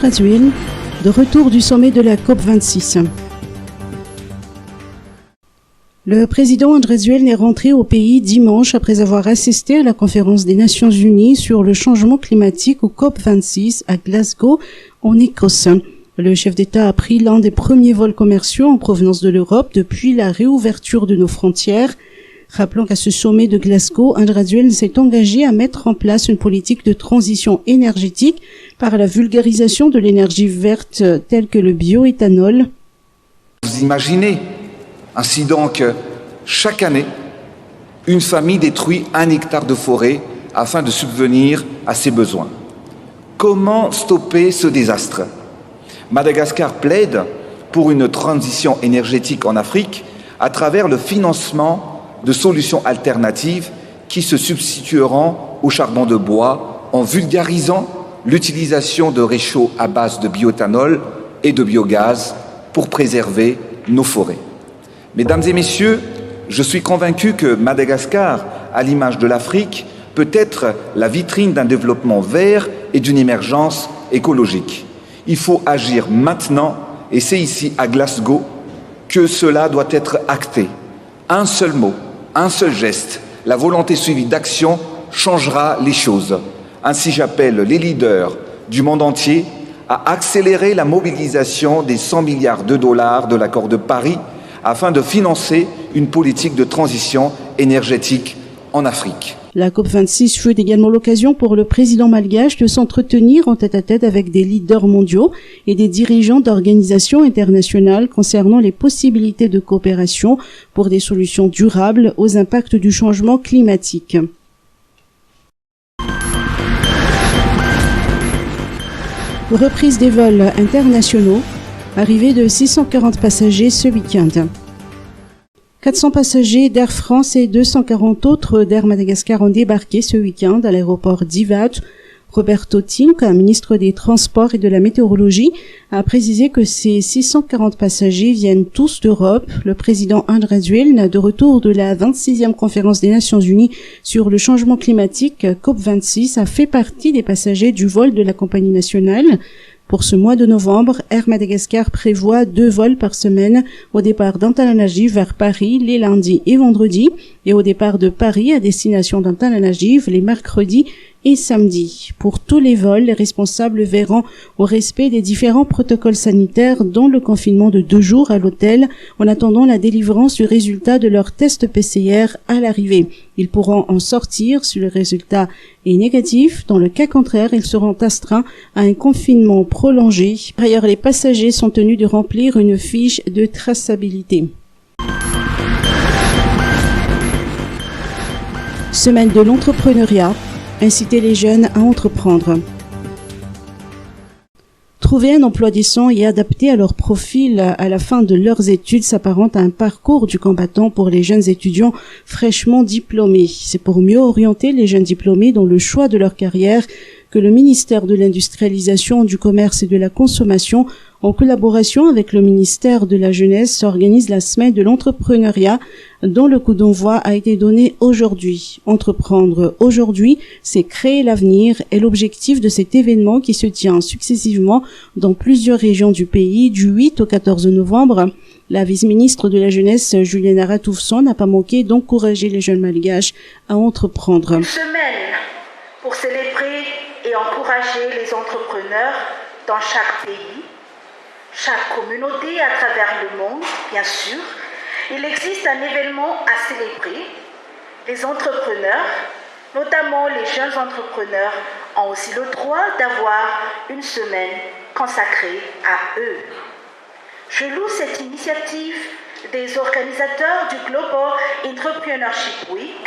Andrés, de retour du sommet de la COP26. Le président Andrés est rentré au pays dimanche après avoir assisté à la conférence des Nations Unies sur le changement climatique au COP26 à Glasgow, en Écosse. Le chef d'État a pris l'un des premiers vols commerciaux en provenance de l'Europe depuis la réouverture de nos frontières. Rappelons qu'à ce sommet de Glasgow, Andrés s'est engagé à mettre en place une politique de transition énergétique par la vulgarisation de l'énergie verte telle que le bioéthanol. Vous imaginez ainsi donc, chaque année, une famille détruit 1 hectare de forêt afin de subvenir à ses besoins. Comment stopper ce désastre ? Madagascar plaide pour une transition énergétique en Afrique à travers le financement de solutions alternatives qui se substitueront au charbon de bois en vulgarisant l'utilisation de réchauds à base de bioéthanol et de biogaz pour préserver nos forêts. Mesdames et messieurs, je suis convaincu que Madagascar, à l'image de l'Afrique, peut être la vitrine d'un développement vert et d'une émergence écologique. Il faut agir maintenant et c'est ici, à Glasgow, que cela doit être acté. Un seul mot, un seul geste, la volonté suivie d'action changera les choses. Ainsi, j'appelle les leaders du monde entier à accélérer la mobilisation des 100 milliards de dollars de l'accord de Paris afin de financer une politique de transition énergétique en Afrique. La COP26 fut également l'occasion pour le président malgache de s'entretenir en tête-à-tête avec des leaders mondiaux et des dirigeants d'organisations internationales concernant les possibilités de coopération pour des solutions durables aux impacts du changement climatique. Reprise des vols internationaux, arrivée de 640 passagers ce week-end. 400 passagers d'Air France et 240 autres d'Air Madagascar ont débarqué ce week-end à l'aéroport d'Ivat. Roberto Tink, ministre des Transports et de la Météorologie, a précisé que ces 640 passagers viennent tous d'Europe. Le président Andrés, de retour de la 26e conférence des Nations Unies sur le changement climatique COP26, a fait partie des passagers du vol de la compagnie nationale. Pour ce mois de novembre, Air Madagascar prévoit 2 vols par semaine au départ d'Antananarive vers Paris les lundis et vendredis et au départ de Paris à destination d'Antananarive les mercredis et samedis. Pour tous les vols, les responsables verront au respect des différents protocoles sanitaires dont le confinement de 2 jours à l'hôtel en attendant la délivrance du résultat de leur test PCR à l'arrivée. Ils pourront en sortir si le résultat est négatif. Dans le cas contraire, ils seront astreints à un confinement prolongé. Par ailleurs, les passagers sont tenus de remplir une fiche de traçabilité. Semaine de l'entrepreneuriat. Inciter les jeunes à entreprendre. Trouver un emploi décent et adapté à leur profil à la fin de leurs études s'apparente à un parcours du combattant pour les jeunes étudiants fraîchement diplômés. C'est pour mieux orienter les jeunes diplômés dans le choix de leur carrière que le ministère de l'Industrialisation, du Commerce et de la Consommation, en collaboration avec le ministère de la Jeunesse, organise la semaine de l'entrepreneuriat dont le coup d'envoi a été donné aujourd'hui. Entreprendre aujourd'hui, c'est créer l'avenir et l'objectif de cet événement qui se tient successivement dans plusieurs régions du pays du 8 au 14 novembre. La vice-ministre de la Jeunesse, Juliana Ratoufson, n'a pas manqué d'encourager les jeunes malgaches à entreprendre. Une semaine pour célébrer et encourager les entrepreneurs dans chaque pays, chaque communauté à travers le monde, bien sûr. Il existe un événement à célébrer. Les entrepreneurs, notamment les jeunes entrepreneurs, ont aussi le droit d'avoir une semaine consacrée à eux. Je loue cette initiative des organisateurs du Global Entrepreneurship Week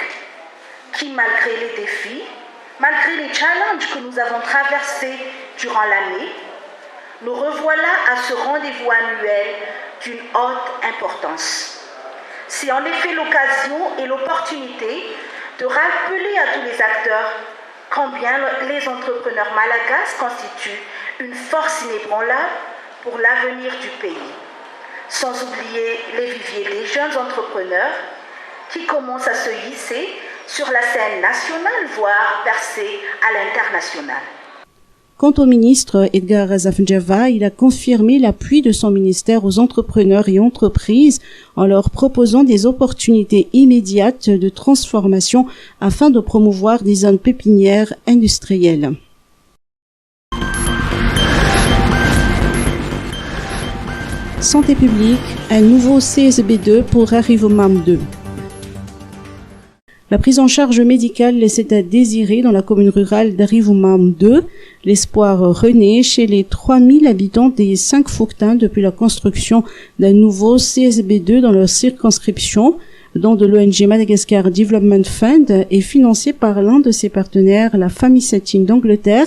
qui, malgré les défis, malgré les challenges que nous avons traversés durant l'année, nous revoilà à ce rendez-vous annuel d'une haute importance. C'est en effet l'occasion et l'opportunité de rappeler à tous les acteurs combien les entrepreneurs malagasy constituent une force inébranlable pour l'avenir du pays. Sans oublier les viviers des jeunes entrepreneurs qui commencent à se hisser sur la scène nationale, voire percer à l'international. Quant au ministre Edgar Zafnjava, il a confirmé l'appui de son ministère aux entrepreneurs et entreprises en leur proposant des opportunités immédiates de transformation afin de promouvoir des zones pépinières industrielles. Santé publique, un nouveau CSB2 pour Arrivomam 2. La prise en charge médicale laissait à désirer dans la commune rurale d'Arrivomam 2. L'espoir renaît chez les 3000 habitants des 5 Fouquetins depuis la construction d'un nouveau CSB2 dans leur circonscription, dont de l'ONG Madagascar Development Fund et financé par l'un de ses partenaires, la famille Satine d'Angleterre.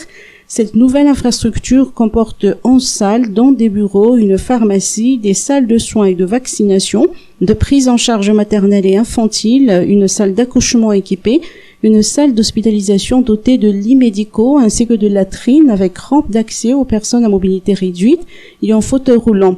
Cette nouvelle infrastructure comporte 11 salles, dont des bureaux, une pharmacie, des salles de soins et de vaccination, de prise en charge maternelle et infantile, une salle d'accouchement équipée, une salle d'hospitalisation dotée de lits médicaux ainsi que de latrines avec rampe d'accès aux personnes à mobilité réduite et en fauteuil roulant.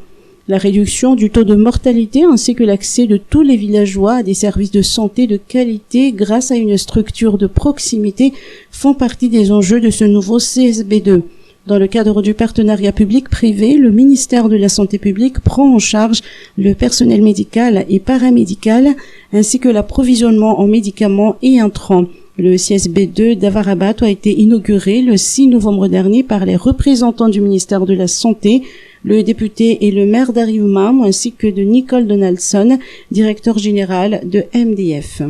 La réduction du taux de mortalité ainsi que l'accès de tous les villageois à des services de santé de qualité grâce à une structure de proximité font partie des enjeux de ce nouveau CSB2. Dans le cadre du partenariat public-privé, le ministère de la Santé publique prend en charge le personnel médical et paramédical ainsi que l'approvisionnement en médicaments et intrants. Le CSB2 d'Avarabat a été inauguré le 6 novembre dernier par les représentants du ministère de la Santé, le député et le maire d'Arrivomam ainsi que de Nicole Donaldson, directeur général de MDF.